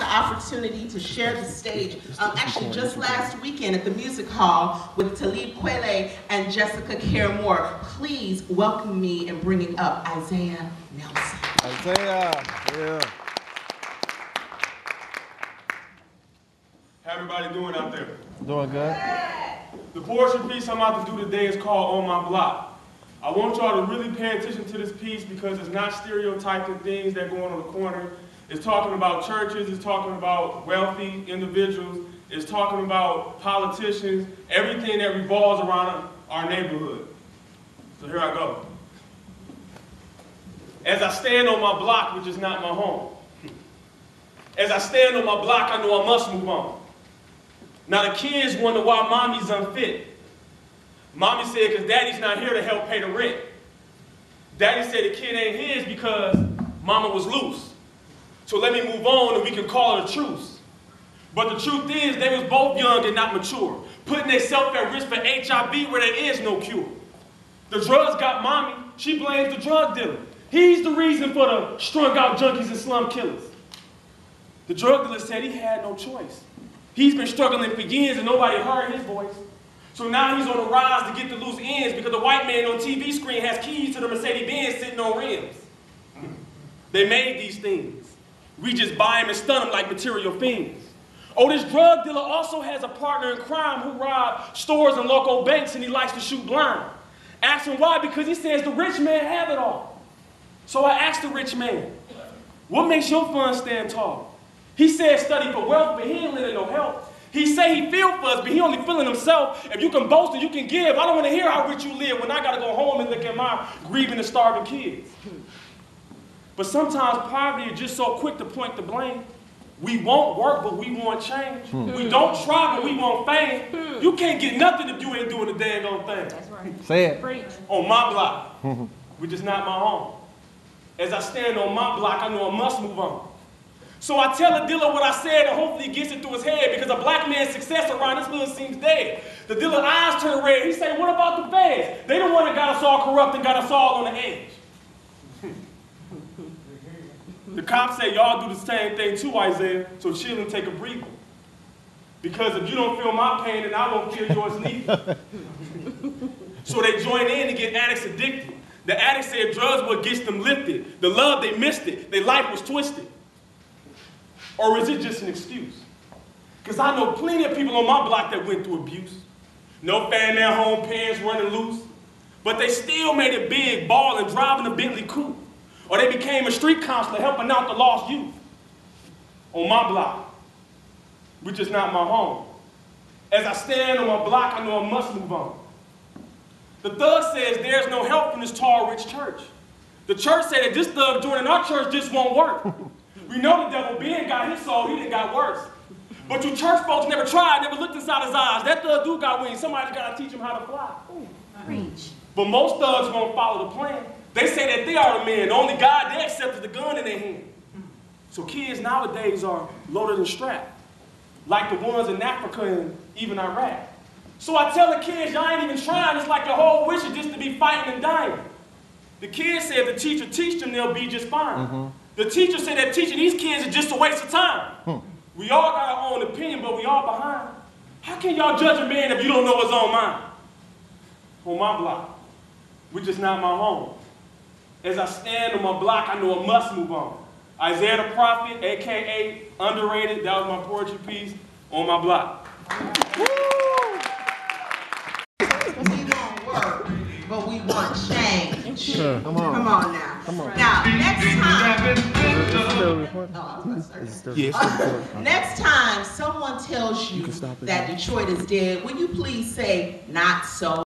opportunity to share the stage, actually just last weekend at the Music Hall with Talib Kweli and Jessica Care-Moore. Please welcome me in bringing up Isaiah Nelson. Isaiah, yeah. How everybody doing out there? Doing good. The poetry piece I'm about to do today is called On My Block. I want y'all to really pay attention to this piece because it's not stereotyping things that go on the corner. It's talking about churches, it's talking about wealthy individuals, it's talking about politicians, everything that revolves around our neighborhood. So here I go. As I stand on my block, which is not my home. As I stand on my block, I know I must move on. Now the kids wonder why mommy's unfit. Mommy said because daddy's not here to help pay the rent. Daddy said the kid ain't his because mama was loose. So let me move on and we can call it a truce. But the truth is they was both young and not mature, putting themselves at risk for HIV where there is no cure. The drugs got mommy, she blames the drug dealer. He's the reason for the strung out junkies and slum killers. The drug dealer said he had no choice. He's been struggling for years and nobody heard his voice. So now he's on the rise to get the loose ends because the white man on TV screen has keys to the Mercedes-Benz sitting on rims. They made these things. We just buy them and stun them like material fiends. Oh, this drug dealer also has a partner in crime who robbed stores and local banks and he likes to shoot blind. Ask him why, because he says the rich man have it all. So I asked the rich man, what makes your fund stand tall? He said study for wealth, but he ain't letting no help. He say he feel for us, but he only feeling himself. If you can boast and you can give, I don't want to hear how rich you live when I got to go home and look at my grieving and starving kids. But sometimes poverty is just so quick to point the blame. We won't work, but we want change. We don't try, but we want fame. You can't get nothing if you ain't doing the dang on thing. That's right. Say it. Preach. On my block, which is not my home. As I stand on my block, I know I must move on. So I tell the dealer what I said and hopefully he gets it through his head because a black man's success around this hood seems dead. The dealer's eyes turn red. He say, what about the feds? They the one that got us all corrupt and got us all on the edge. The cops say, y'all do the same thing too, Isaiah, so chill and take a breather. Because if you don't feel my pain, then I won't feel yours neither. So they join in and get addicts addicted. The addicts said drugs what gets them lifted. The love, they missed it. Their life was twisted. Or is it just an excuse? Because I know plenty of people on my block that went through abuse. No family at home, parents running loose. But they still made it big, balling, driving a Bentley coupe. Or they became a street counselor helping out the lost youth. On my block, which is not my home. As I stand on my block, I know I must move on. The thug says there's no help from this tall, rich church. The church said that this thug joining our church just won't work. We know the devil Ben got his soul, he done got worse. But you church folks never tried, never looked inside his eyes. That thug do got wings. Somebody's got to teach him how to fly. Preach. But most thugs won't follow the plan. They say that they are the men. The only God they accept is the gun in their hand. So kids nowadays are loaded and strapped, like the ones in Africa and even Iraq. So I tell the kids, y'all ain't even trying. It's like your whole wish is just to be fighting and dying. The kids say if the teacher teach them, they'll be just fine. The teacher said that teaching these kids is just a waste of time. We all got our own opinion, but we all behind. How can y'all judge a man if you don't know what's on mine? On my block, which is not my home. As I stand on my block, I know I must move on. Isaiah the prophet, AKA underrated, that was my poetry piece, On My Block. We won't work, but we want change. Come on. Come on now. Come on. Now, next time. Next time someone tells you that Detroit is dead, will you please say, not so?